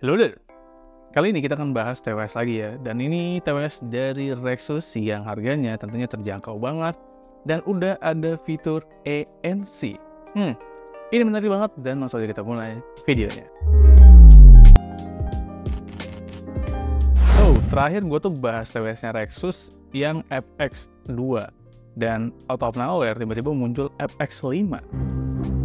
Hello there. Kali ini kita akan bahas TWS lagi ya. Dan ini TWS dari Rexus yang harganya tentunya terjangkau banget. Dan udah ada fitur ANC. Ini menarik banget dan langsung aja kita mulai videonya. Terakhir gue tuh bahas TWS-nya Rexus yang FX2. Dan out of nowhere tiba-tiba muncul FX5.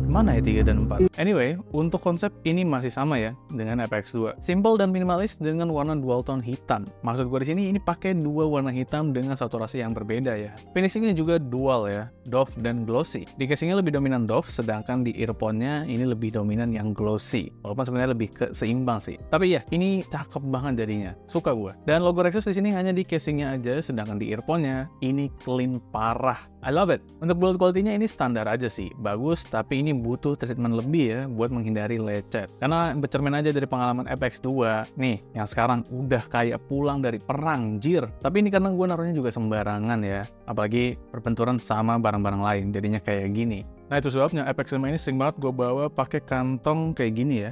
Mana ya 3 dan 4? Anyway, untuk konsep ini masih sama ya dengan FX2. Simple dan minimalis dengan warna dual tone hitam. Maksud gue di sini ini pakai dua warna hitam dengan saturasi yang berbeda ya. Finishingnya juga dual ya, doff dan glossy. Di casingnya lebih dominan doff, sedangkan di earphone-nya ini lebih dominan yang glossy. Walaupun sebenarnya lebih seimbang sih. Tapi ya, ini cakep banget jadinya. Suka gue. Dan logo Rexus di sini hanya di casingnya aja, sedangkan di earphone-nya ini clean parah. I love it. Untuk build quality-nya ini standar aja sih. Bagus, tapi ini butuh treatment lebih ya buat menghindari lecet. Karena bercermin aja dari pengalaman FX2 nih, yang sekarang udah kayak pulang dari perang, jir. Tapi ini karena gue naruhnya juga sembarangan ya. Apalagi berbenturan sama barang-barang lain, jadinya kayak gini. Nah itu sebabnya FX5 ini sering banget gue bawa pakai kantong kayak gini ya.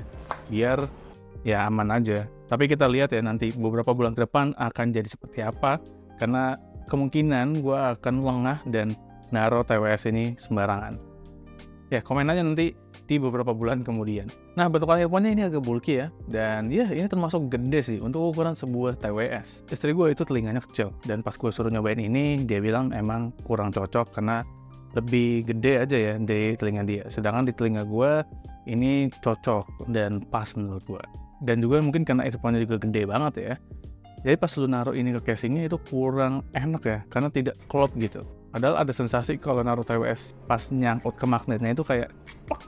Biar ya aman aja. Tapi kita lihat ya nanti beberapa bulan ke depan akan jadi seperti apa. Karena kemungkinan gue akan lengah dan naruh TWS ini sembarangan. Ya, komen aja nanti di beberapa bulan kemudian. Nah, bentukan earphone-nya ini agak bulky ya. Dan ya, ini termasuk gede sih untuk ukuran sebuah TWS. Istri gue itu telinganya kecil. Dan pas gue suruh nyobain ini, dia bilang emang kurang cocok karena lebih gede aja ya di telinga dia. Sedangkan di telinga gue, ini cocok dan pas menurut gue. Dan juga mungkin karena earphone-nya juga gede banget ya. Jadi pas lu naruh ini ke casingnya itu kurang enak ya, karena tidak klop gitu. Padahal ada sensasi kalau naruh TWS pas nyangkut ke magnetnya itu kayak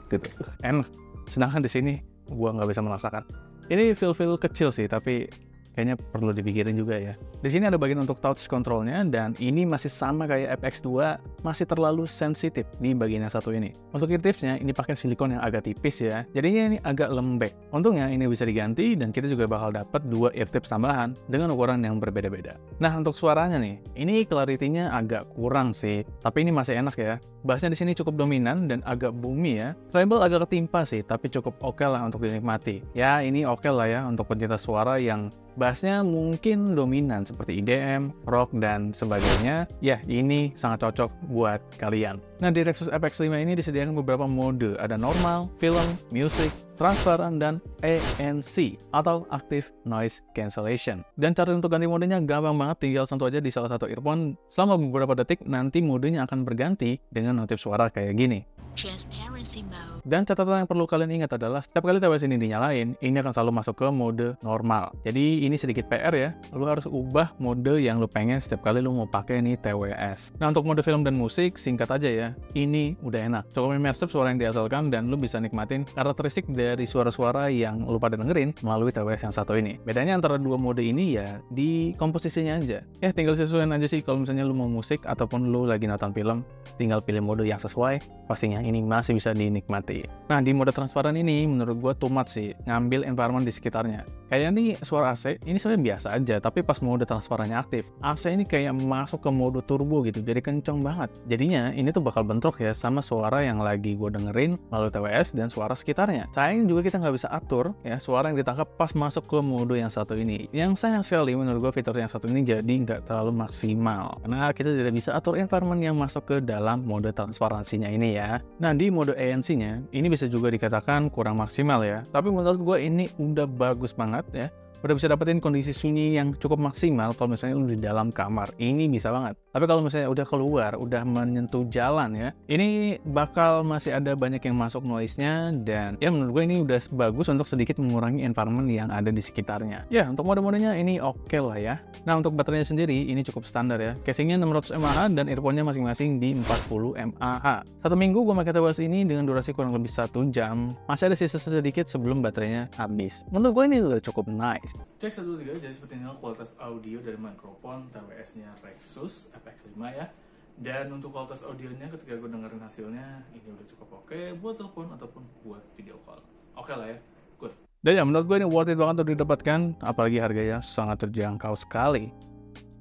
gitu, enak. Sedangkan di sini gua nggak bisa merasakan. Ini feel kecil sih, tapi kayaknya perlu dipikirin juga ya. Di sini ada bagian untuk touch controlnya dan ini masih sama kayak FX2, masih terlalu sensitif di bagian yang satu ini. Untuk ear tipsnya ini pakai silikon yang agak tipis ya, jadinya ini agak lembek. Untungnya ini bisa diganti dan kita juga bakal dapat dua ear tips tambahan dengan ukuran yang berbeda-beda. Nah untuk suaranya nih, ini clarity-nya agak kurang sih, tapi ini masih enak ya. Bassnya di sini cukup dominan dan agak boomy ya. Treble agak ketimpa sih, tapi cukup oke lah untuk dinikmati. Ya ini oke lah ya untuk pencinta suara yang bassnya mungkin dominan seperti EDM, rock, dan sebagainya. Ya, ini sangat cocok buat kalian. Nah, di Rexus FX5 ini disediakan beberapa mode. Ada normal, film, music, transparan, dan ANC atau Active Noise Cancellation. Dan cara untuk ganti modenya gampang banget, tinggal sentuh aja di salah satu earphone. Selama beberapa detik, nanti modenya akan berganti dengan notif suara kayak gini. Transparency mode. Dan catatan yang perlu kalian ingat adalah setiap kali TWS ini dinyalain, ini akan selalu masuk ke mode normal. Jadi ini sedikit PR ya, lu harus ubah mode yang lu pengen setiap kali lu mau pakai nih TWS. Nah untuk mode film dan musik, singkat aja ya, ini udah enak. Cukup immersive suara yang dihasilkan dan lu bisa nikmatin karakteristik dari suara-suara yang lu pada dengerin melalui TWS yang satu ini. Bedanya antara dua mode ini ya di komposisinya aja. Ya tinggal sesuaiin aja sih kalau misalnya lu mau musik ataupun lu lagi nonton film, tinggal pilih mode yang sesuai, pastinya ini masih bisa dinikmati. Nah di mode transparan ini menurut gue too much sih, ngambil environment di sekitarnya. Kayaknya nih suara AC ini sebenarnya biasa aja, tapi pas mode transparannya aktif, AC ini kayak masuk ke mode turbo gitu, jadi kenceng banget. Jadinya ini tuh bakal bentrok ya sama suara yang lagi gue dengerin melalui TWS dan suara sekitarnya. Sayang juga kita nggak bisa atur ya suara yang ditangkap pas masuk ke mode yang satu ini. Yang sayang sekali menurut gue fitur yang satu ini jadi nggak terlalu maksimal, karena kita tidak bisa atur environment yang masuk ke dalam mode transparansinya ini ya. Nah di mode ANC-nya ini bisa juga dikatakan kurang maksimal ya, tapi menurut gue ini udah bagus banget ya. Udah bisa dapetin kondisi sunyi yang cukup maksimal kalau misalnya lu di dalam kamar. Ini bisa banget. Tapi kalau misalnya udah keluar, udah menyentuh jalan ya, ini bakal masih ada banyak yang masuk noise-nya dan ya menurut gue ini udah bagus untuk sedikit mengurangi environment yang ada di sekitarnya. Ya, untuk mode-modenya ini oke lah ya. Nah, untuk baterainya sendiri ini cukup standar ya. Casingnya 600 mAh dan earphone-nya masing-masing di 40 mAh. Satu minggu gue pakai TWS ini dengan durasi kurang lebih 1 jam. Masih ada sisa sedikit sebelum baterainya habis. Menurut gue ini udah cukup nice. Cek 1, 2, 3, jadi seperti ini kualitas audio dari mikrofon TWS-nya Rexus FX5 ya. Dan untuk kualitas audionya ketika gue dengerin hasilnya, ini udah cukup oke buat telepon ataupun buat video call. Oke lah ya, good. Dan ya menurut gue ini worth it banget untuk didapatkan, apalagi harganya sangat terjangkau sekali.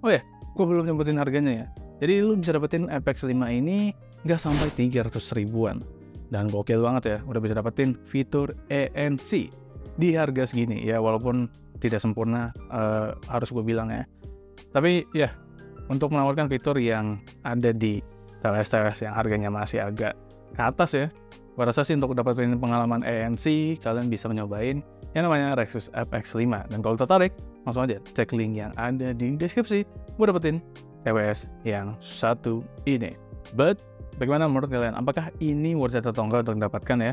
Oh ya, gue belum nyebutin harganya ya. Jadi lu bisa dapetin FX5 ini nggak sampai 300 ribuan. Dan gokil banget ya, udah bisa dapetin fitur ANC. di harga segini ya, walaupun tidak sempurna harus gue bilang ya. Tapi ya, untuk menawarkan fitur yang ada di TWS yang harganya masih agak ke atas ya, gue rasa sih untuk dapetin pengalaman ANC, kalian bisa nyobain yang namanya Rexus FX5. Dan kalau tertarik, langsung aja cek link yang ada di deskripsi buat dapetin TWS yang satu ini. But bagaimana menurut kalian? Apakah ini worth it atau enggak untuk mendapatkan ya?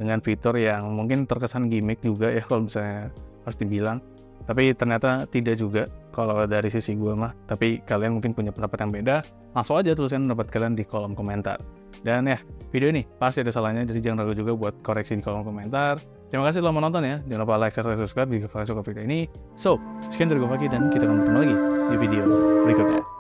Dengan fitur yang mungkin terkesan gimmick juga ya kalau misalnya harus dibilang. Tapi ternyata tidak juga kalau dari sisi gue mah. Tapi kalian mungkin punya pendapat yang beda. Langsung aja tuliskan pendapat kalian di kolom komentar. Dan ya, video ini pasti ada salahnya, jadi jangan ragu juga buat koreksi di kolom komentar. Terima kasih telah menonton ya. Jangan lupa like, share, dan subscribe jika kalian suka video ini. So, sekian dari gue Fakih dan kita akan bertemu lagi di video berikutnya.